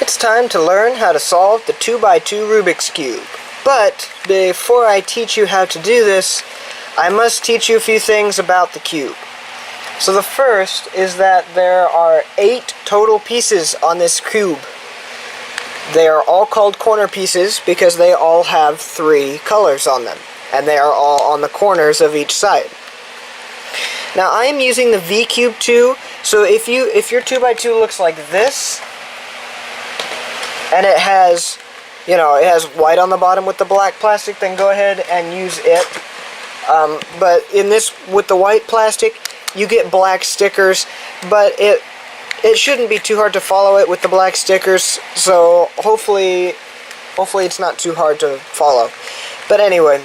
It's time to learn how to solve the 2x2 Rubik's Cube. But before I teach you how to do this, I must teach you a few things about the cube. So the first is that there are 8 total pieces on this cube. They are all called corner pieces because they all have 3 colors on them, and they are all on the corners of each side. Now I am using the V Cube 2, so if your 2x2 looks like this, and it has white on the bottom with the black plastic, then go ahead and use it. But in this, with the white plastic, you get black stickers, but it shouldn't be too hard to follow it with the black stickers, so hopefully it's not too hard to follow. But anyway,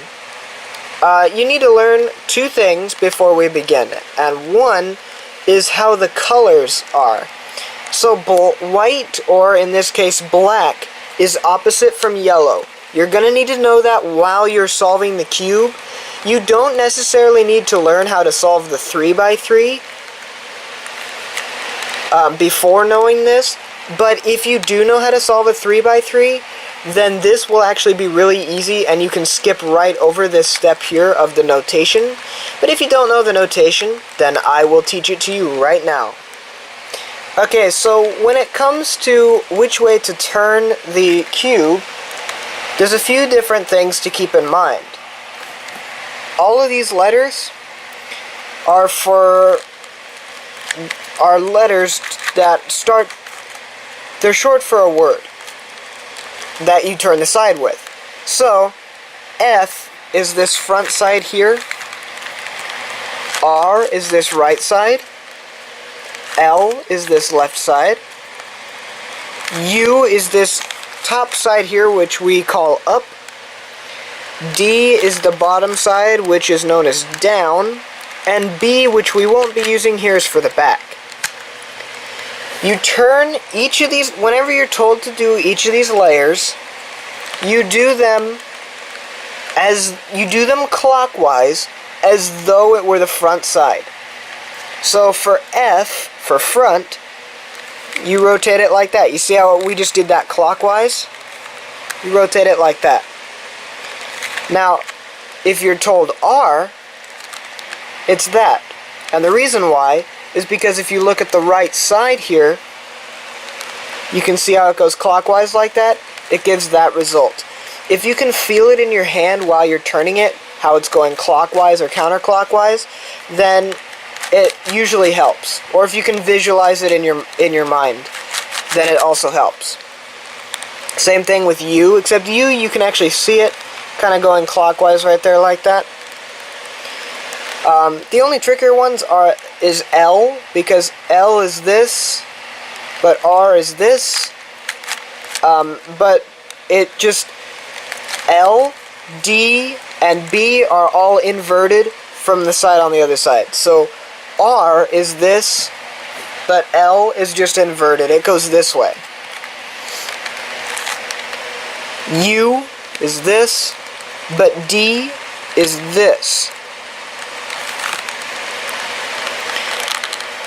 you need to learn 2 things before we begin, and one is how the colors are. So white, or in this case black, is opposite from yellow. You're going to need to know that while you're solving the cube. You don't necessarily need to learn how to solve the 3x3 before knowing this, but if you do know how to solve a 3x3, then this will actually be really easy and you can skip right over this step here of the notation. But if you don't know the notation, then I will teach it to you right now. Okay, so when it comes to which way to turn the cube, there's a few different things to keep in mind. All of these letters are letters that start, they're short for a word that you turn the side with. So, F is this front side here, R is this right side, L is this left side, U is this top side here, which we call up, D is the bottom side, which is known as down, and B, which we won't be using here, is for the back. You turn each of these, whenever you're told to do each of these layers, you do them clockwise as though it were the front side. So for F, for front, you rotate it like that. You see how we just did that clockwise? You rotate it like that. Now, if you're told R, it's that. And the reason why is because if you look at the right side here, you can see how it goes clockwise like that. It gives that result. If you can feel it in your hand while you're turning it, how it's going clockwise or counterclockwise, then it usually helps. Or if you can visualize it in your mind, then it also helps. Same thing with U, except you can actually see it kind of going clockwise right there like that. The only trickier ones is L, because L is this, but R is this. But it just, L, D, and B are all inverted from the side on the other side. So R is this, but L is just inverted. It goes this way. U is this, but D is this.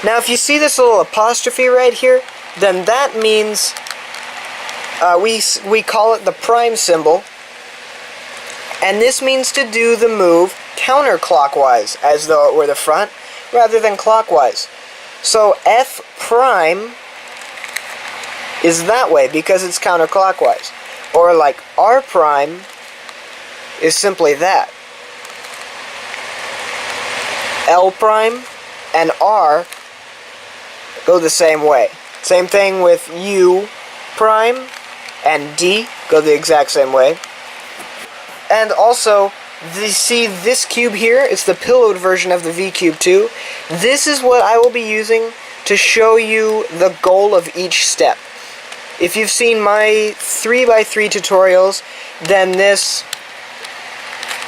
Now if you see this little apostrophe right here, then that means we call it the prime symbol, and this means to do the move counterclockwise, as though it were the front, rather than clockwise. So F prime is that way because it's counterclockwise. Or like R prime is simply that. L prime and R go the same way. Same thing with U prime and D go the exact same way. And also, you see this cube here, it's the pillowed version of the V Cube 2. This is what I will be using to show you the goal of each step. If you've seen my 3x3 tutorials, then this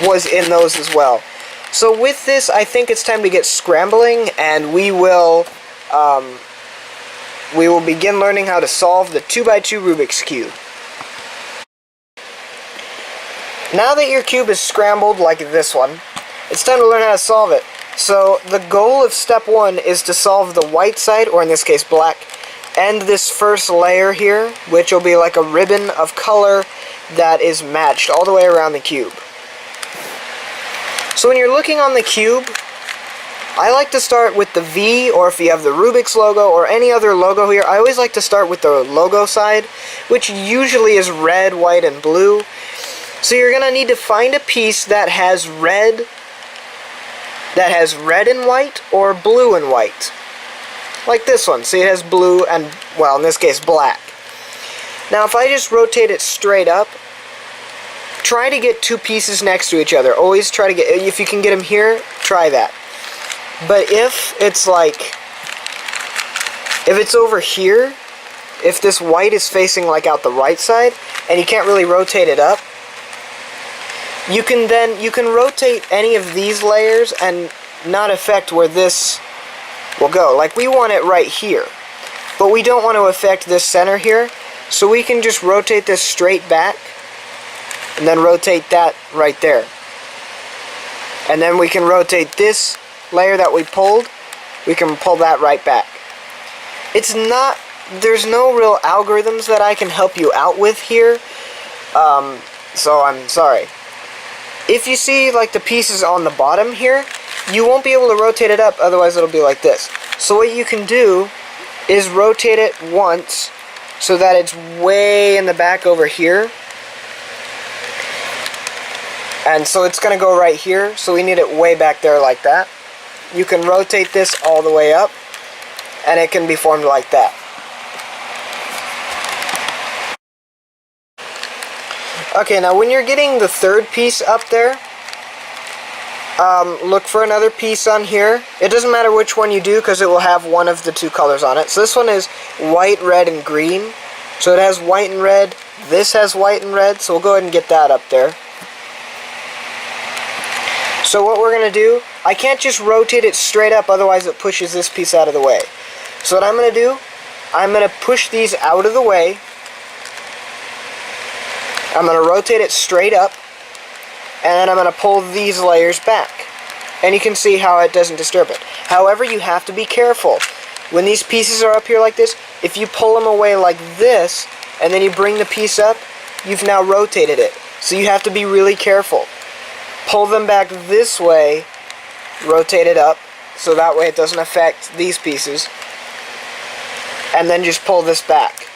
was in those as well. So with this, I think it's time to get scrambling, and we will begin learning how to solve the 2x2 Rubik's Cube. Now that your cube is scrambled like this one, it's time to learn how to solve it. So the goal of step 1 is to solve the white side, or in this case black, and this first layer here, which will be like a ribbon of color that is matched all the way around the cube. So when you're looking on the cube, I like to start with the V, or if you have the Rubiks logo or any other logo here, I always like to start with the logo side, which usually is red, white, and blue. So you're going to need to find a piece that has red and white, or blue and white. Like this one. See, it has blue and, well, in this case, black. Now, if I just rotate it straight up, try to get two pieces next to each other. Always try to get, if you can get them here, try that. But if it's over here, if this white is facing like out the right side, and you can't really rotate it up, you can rotate any of these layers and not affect where this will go. Like, we want it right here, but we don't want to affect this center here, so we can just rotate this straight back, and then rotate that right there. And then we can rotate this layer that we pulled, we can pull that right back. There's no real algorithms that I can help you out with here, so I'm sorry. If you see like the pieces on the bottom here, you won't be able to rotate it up, otherwise it'll be like this. So what you can do is rotate it once so that it's way in the back over here. And so it's going to go right here, so we need it way back there like that. You can rotate this all the way up, and it can be formed like that. Okay, now when you're getting the third piece up there, look for another piece on here. It doesn't matter which one you do, because it will have one of the two colors on it. So this one is white, red, and green. So it has white and red. This has white and red, so we'll go ahead and get that up there. So what we're going to do, I can't just rotate it straight up, otherwise it pushes this piece out of the way. So what I'm going to do, I'm going to push these out of the way. I'm going to rotate it straight up, and then I'm going to pull these layers back. And you can see how it doesn't disturb it. However, you have to be careful. When these pieces are up here like this, if you pull them away like this, and then you bring the piece up, you've now rotated it. So you have to be really careful. Pull them back this way, rotate it up, so that way it doesn't affect these pieces, and then just pull this back.